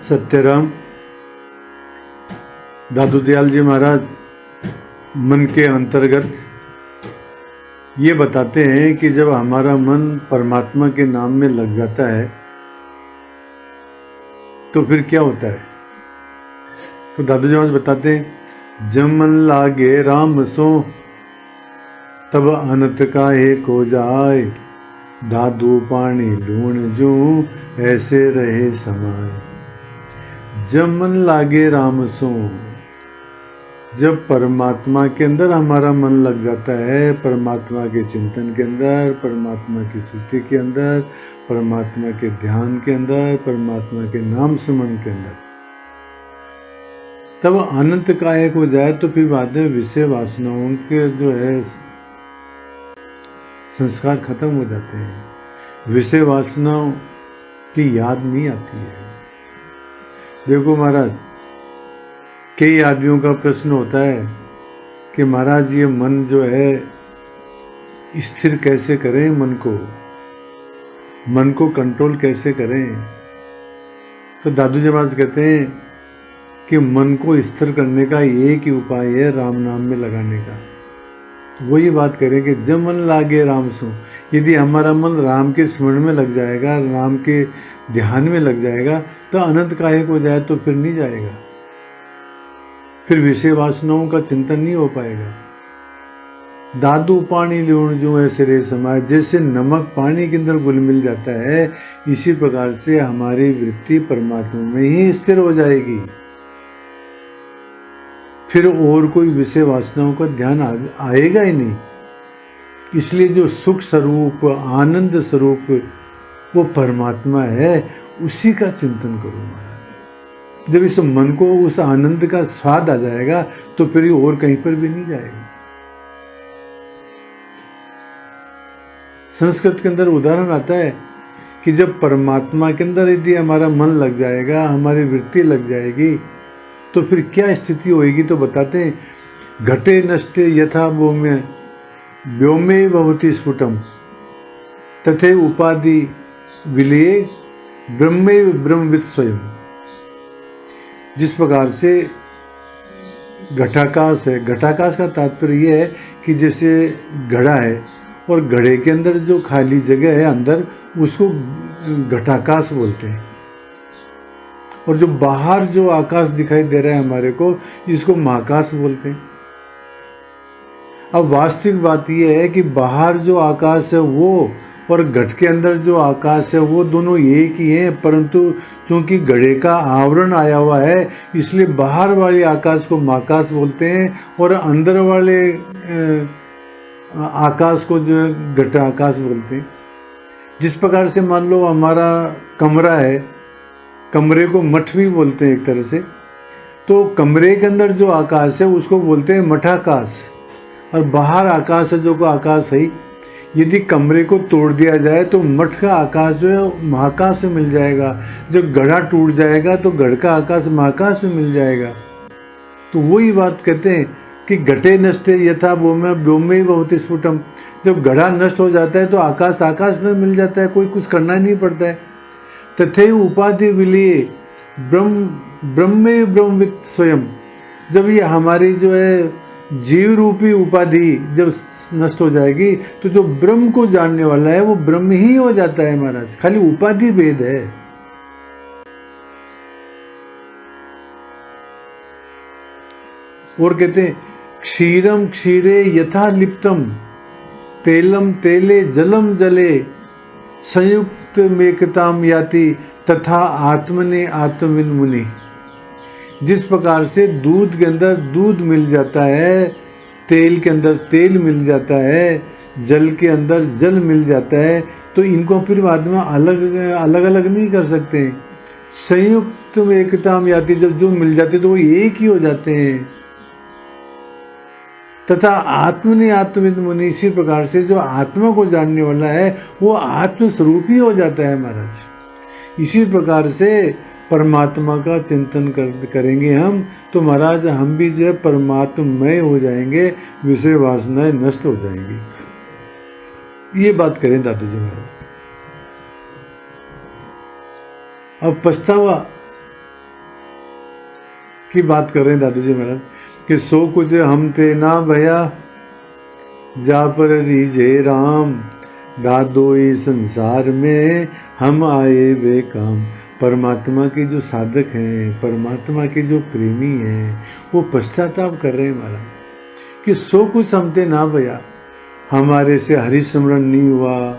सत्यराम दादू दयाल जी महाराज मन के अंतर्गत ये बताते हैं कि जब हमारा मन परमात्मा के नाम में लग जाता है तो फिर क्या होता है। तो दादू जी महाराज बताते हैं, जब मन लागे राम सो तब अनंत काहे को जाए, दादू पानी लूण जू ऐसे रहे समाए। जब मन लागे राम सो, जब परमात्मा के अंदर हमारा मन लग जाता है, परमात्मा के चिंतन के अंदर, परमात्मा की स्तुति के अंदर, परमात्मा के ध्यान के अंदर, परमात्मा के नाम स्मरण के अंदर, तब अनंत कायक हो जाए तो फिर बाद में विषय वासनाओं के जो है संस्कार खत्म हो जाते हैं, विषय वासनाओं की याद नहीं आती है। देखो महाराज, कई आदमियों का प्रश्न होता है कि महाराज ये मन जो है स्थिर कैसे करें, मन को कंट्रोल कैसे करें। तो दादू जी महाराज कहते हैं कि मन को स्थिर करने का एक ही उपाय है, राम नाम में लगाने का। तो वही बात करें कि जब मन लागे राम सो, यदि हमारा मन राम के स्मरण में लग जाएगा, राम के ध्यान में लग जाएगा, तो अनंत काहे को जाए तो फिर नहीं जाएगा, फिर विषय वासनाओं का चिंतन नहीं हो पाएगा। दादू पानी लूण जो ऐसे रे समाए, जैसे नमक पानी के अंदर घुल मिल जाता है, इसी प्रकार से हमारी वृत्ति परमात्मा में ही स्थिर हो जाएगी, फिर और कोई विषय वासनाओं का ध्यान आएगा ही नहीं। इसलिए जो सुख स्वरूप, आनंद स्वरूप वो परमात्मा है, उसी का चिंतन करो महाराज। जब इस मन को उस आनंद का स्वाद आ जाएगा तो फिर ये और कहीं पर भी नहीं जाएगा। संस्कृत के अंदर उदाहरण आता है कि जब परमात्मा के अंदर यदि हमारा मन लग जाएगा, हमारी वृत्ति लग जाएगी, तो फिर क्या स्थिति होएगी। तो बताते हैं, घटे नष्टे यथा व्योमे, व्योमे भवति स्फुटम, तथे उपाधि विलये ब्रह्मे ब्रह्मविद स्वयं। जिस प्रकार से घटाकाश है, घटाकाश का तात्पर्य यह है कि जैसे घड़ा है और घड़े के अंदर जो खाली जगह है अंदर, उसको घटाकाश बोलते हैं, और जो बाहर जो आकाश दिखाई दे रहा है हमारे को, इसको महाकाश बोलते हैं। अब वास्तविक बात यह है कि बाहर जो आकाश है वो और घट के अंदर जो आकाश है वो दोनों एक ही हैं, परंतु क्योंकि घड़े का आवरण आया हुआ है इसलिए बाहर वाले आकाश को महाकाश बोलते हैं और अंदर वाले आकाश को जो है घटाकाश बोलते हैं। जिस प्रकार से मान लो हमारा कमरा है, कमरे को मठ भी बोलते हैं एक तरह से, तो कमरे के अंदर जो आकाश है उसको बोलते हैं मठाकाश, और बाहर आकाश है जो को आकाश है। यदि कमरे को तोड़ दिया जाए तो मठ का आकाश जो है महाकाश में मिल जाएगा, जब घड़ा टूट जाएगा तो घड़ का आकाश महाकाश में मिल जाएगा। तो वही बात कहते हैं कि घटे नष्टे यथा व्योमे, व्योमे भवति स्फुटम। जब घड़ा नष्ट हो जाता है तो आकाश आकाश में मिल जाता है, कोई कुछ करना नहीं पड़ता है। तथे उपाधि विलये ब्रह्मे ब्रह्मविद स्वयं। जब ये हमारी जो है जीव रूपी उपाधि जब नष्ट हो जाएगी तो जो ब्रह्म को जानने वाला है वो ब्रह्म ही हो जाता है महाराज, खाली उपाधि भेद है। और कहते हैं, क्षीरम क्षीरे यथा लिप्तम, तेलम तेले जलम जले, संयुक्त मेकताम याति, तथा आत्मने आत्मविद मुनि। जिस प्रकार से दूध के अंदर दूध मिल जाता है, तेल के अंदर तेल मिल जाता है, जल के अंदर जल मिल जाता है, तो इनको फिर बाद में अलग अलग नहीं कर सकते। संयुक्त एकता में आती, जब जो मिल जाते तो वो एक ही हो जाते हैं। तथा आत्म ने आत्मविद मुनि, इसी प्रकार से जो आत्मा को जानने वाला है वो आत्मस्वरूप ही हो जाता है महाराज। इसी प्रकार से परमात्मा का चिंतन करेंगे हम तो महाराज हम भी जो है परमात्ममय हो जाएंगे, विषय वासनाएं नष्ट हो जाएंगी। ये बात करें दादू जी महाराज। अब पछतावा की बात कर रहे हैं दादू जी महाराज कि सो कुछ हम ते ना भया जा पर रीजे राम, दादो इस संसार में हम आए बेकाम। परमात्मा के जो साधक हैं, परमात्मा के जो प्रेमी हैं, वो पश्चाताप कर रहे हैं महाराज कि सो कुछ हमते ना भया, हमारे से हरिस्मरण नहीं हुआ,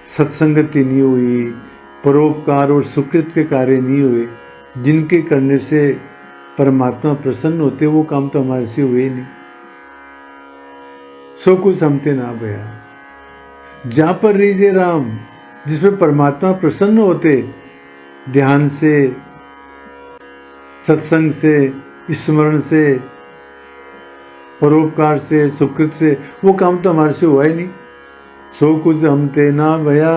सत्संगति नहीं हुई, परोपकार और सुकृत के कार्य नहीं हुए, जिनके करने से परमात्मा प्रसन्न होते, वो काम तो हमारे से हुए नहीं। सो कुछ हमते ना भया जा पर रीजे राम, जिसमें परमात्मा प्रसन्न होते, ध्यान से, सत्संग से, स्मरण से, परोपकार से, सुकृत से, वो काम तो हमारे से हुआ ही नहीं। सो कुछ हमते ना भया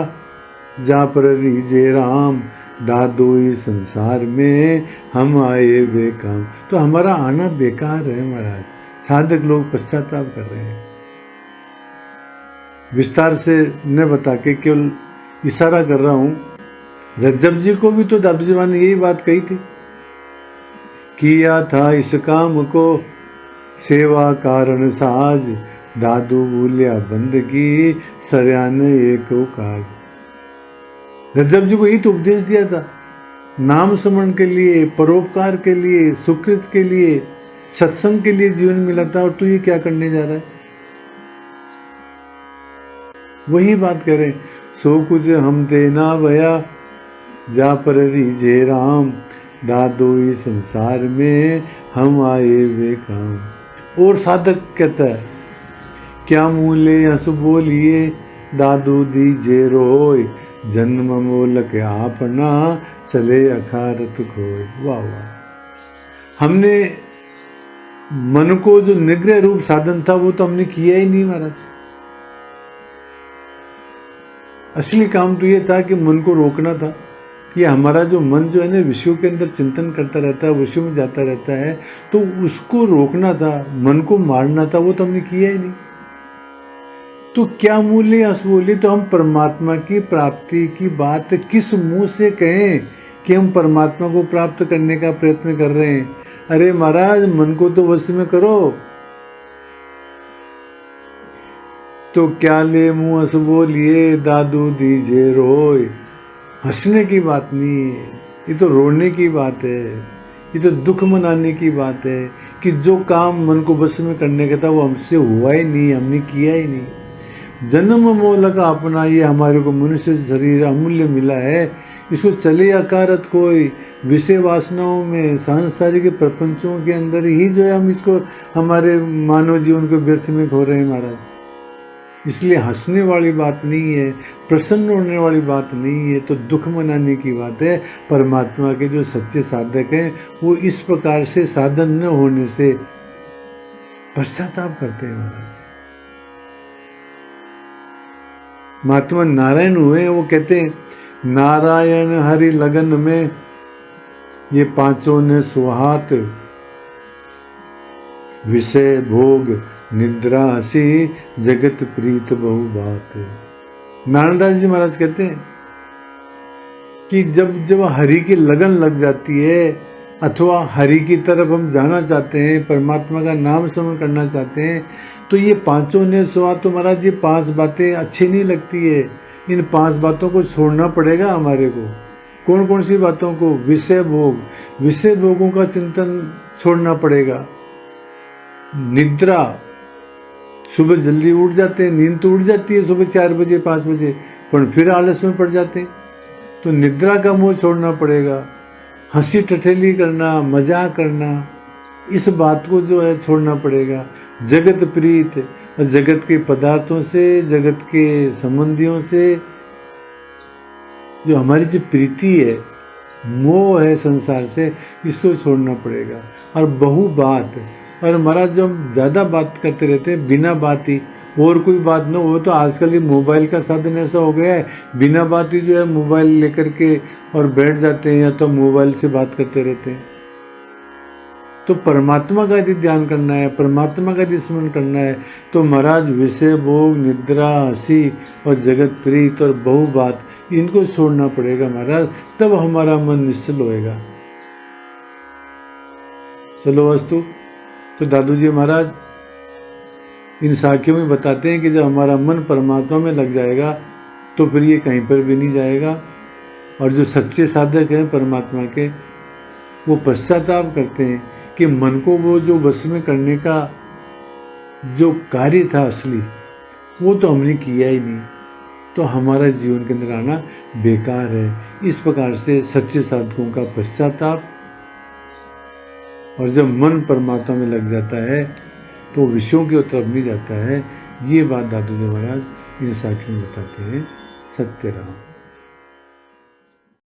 जा पर रीजे राम, दादो इस संसार में हम आए बेकाम। तो हमारा आना बेकार है महाराज, साधक लोग पश्चाताप कर रहे हैं। विस्तार से न बता के केवल इशारा कर रहा हूं। रज्जब जी को भी तो दादू जी ने यही बात कही थी, किया था इस काम को सेवा कारण साज, दादू भूलिया बंदगी सरयान एक काज। रज्जब जी को यही तो उपदेश दिया था, नाम स्मरण के लिए, परोपकार के लिए, सुकृत के लिए, सत्संग के लिए जीवन मिला था, और तू ये क्या करने जा रहा है। वही बात करें, सो कुछ हम देना भया जा पर रीजे राम, दादो इस संसार में हम आए बेकाम। और साधक कहता है, क्या मूल्य यस बोलिए दादू दीजे रोय, जन्म मोलक आपना चले अखारत खोय। वाह वाह। हमने मन को जो निग्रह रूप साधन था वो तो हमने किया ही नहीं महाराज। असली काम तो ये था कि मन को रोकना था। ये हमारा जो मन जो है ना विषयों के अंदर चिंतन करता रहता है, विषयों में जाता रहता है, तो उसको रोकना था, मन को मारना था, वो तो हमने किया ही नहीं। तो क्या मूल्य असमूल्य, तो हम परमात्मा की प्राप्ति की बात किस मुंह से कहें कि हम परमात्मा को प्राप्त करने का प्रयत्न कर रहे हैं। अरे महाराज, मन को तो वश में करो। तो क्या ले मुंह से बोलिए दादू दीजे रोय। हंसने की बात नहीं है, ये तो रोने की बात है, ये तो दुख मनाने की बात है कि जो काम मन को बस में करने का था वो हमसे हुआ ही नहीं, हमने किया ही नहीं। जन्म मोलक अपना, ये हमारे को मनुष्य शरीर अमूल्य मिला है, इसको चले अकारत कोई विषय वासनाओं में, सांसारिक प्रपंचों के अंदर ही जो है हम इसको हमारे मानव जीवन को व्यर्थ में खो रहे हैं महाराज। इसलिए हंसने वाली बात नहीं है, प्रसन्न होने वाली बात नहीं है, तो दुख मनाने की बात है। परमात्मा के जो सच्चे साधक हैं वो इस प्रकार से साधन न होने से पश्चाताप करते हैं महाराज। महात्मा नारायण हुए, वो कहते हैं नारायण हरि लगन में ये पांचों ने सुहात, विषय भोग निद्रा हसी जगत प्रीत बहु बात। नारायणदास जी महाराज कहते हैं कि जब जब हरि की लगन लग जाती है अथवा हरि की तरफ हम जाना चाहते हैं, परमात्मा का नाम स्मरण करना चाहते हैं, तो ये पांचों ने स्वाद, तो महाराज ये पांच बातें अच्छी नहीं लगती है। इन पांच बातों को छोड़ना पड़ेगा हमारे को। कौन कौन सी बातों को? विषय भोग, विषय भोगों का चिंतन छोड़ना पड़ेगा। निद्रा, सुबह जल्दी उठ जाते हैं, नींद तो उठ जाती है सुबह 4 बजे 5 बजे, पर फिर आलस में पड़ जाते हैं, तो निद्रा का मोह छोड़ना पड़ेगा। हंसी टठेली करना, मजाक करना, इस बात को जो है छोड़ना पड़ेगा। जगत प्रीत, और जगत के पदार्थों से, जगत के संबंधियों से जो हमारी जो प्रीति है, मोह है संसार से, इसको छोड़ना पड़ेगा। और बहु बात, और महाराज जो हम ज़्यादा बात करते रहते हैं बिना बात ही, और कोई बात ना हो, तो आजकल ये मोबाइल का साधन ऐसा हो गया है, बिना बात ही जो है मोबाइल लेकर के और बैठ जाते हैं, या तो मोबाइल से बात करते रहते हैं। तो परमात्मा का यदि ध्यान करना है, परमात्मा का यदि स्मरण करना है, तो महाराज विषय भोग, निद्रा, हंसी और जगत प्रीत और बहु बात, इनको छोड़ना पड़ेगा महाराज, तब हमारा मन निश्चल होएगा। चलो वस्तु। तो दादू जी महाराज इन साखियों में बताते हैं कि जब हमारा मन परमात्मा में लग जाएगा तो फिर ये कहीं पर भी नहीं जाएगा। और जो सच्चे साधक हैं परमात्मा के, वो पश्चाताप करते हैं कि मन को वो जो वश में करने का जो कार्य था असली, वो तो हमने किया ही नहीं, तो हमारा जीवन के अंदर आना बेकार है। इस प्रकार से सच्चे साधकों का पश्चाताप, और जब मन परमात्मा में लग जाता है तो विषयों की तरफ नहीं जाता है। ये बात दादू जी महाराज इन साखियों में बताते हैं। सत्य राम।